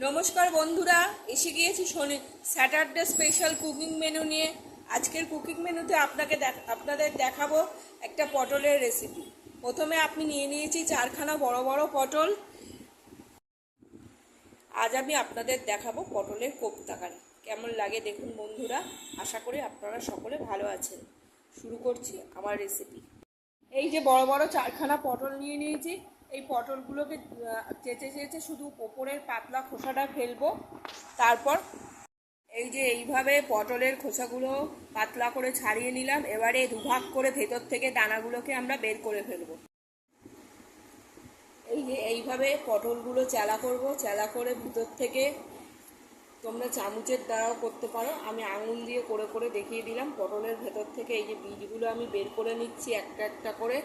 নমস্কার বন্ধুরা, এসে গিয়েছি স্যাটারডে স্পেশাল কুকিং মেনু নিয়ে। আজকের কুকিং মেনুতে আপনাদের দেখাবো একটা পটলের রেসিপি। প্রথমে আমি নিয়ে নিয়েছি 4খানা বড় বড় পটল। আজ আমি আপনাদের দেখাবো পটলের কোপ্তাকারি। কেমন লাগে দেখুন বন্ধুরা। আশা করি আপনারা সকলে ভালো আছেন। শুরু করছি আমার রেসিপি। এই যে বড় বড় 4খানা পটল নিয়ে নিয়েছি। এই পটলগুলোকে চেঁচে চেঁচে শুধু ওপরের পাতলা খোসাটা ফেলবো। তারপর এই যে এইভাবে পটলের খোসাগুলো পাতলা করে ছাড়িয়ে নিলাম। এবারে দুভাগ করে ভেতর থেকে দানাগুলোকে আমরা বের করে ফেলবো। এই যে এইভাবে পটলগুলো চেলা করব। চেলা করে ভিতর থেকে তোমরা চামচের দ্বারাও করতে পারো, আমি আঙুল দিয়ে করে করে দেখিয়ে দিলাম। পটলের ভেতর থেকে এই যে বীজগুলো আমি বের করে নিচ্ছি একটা একটা করে।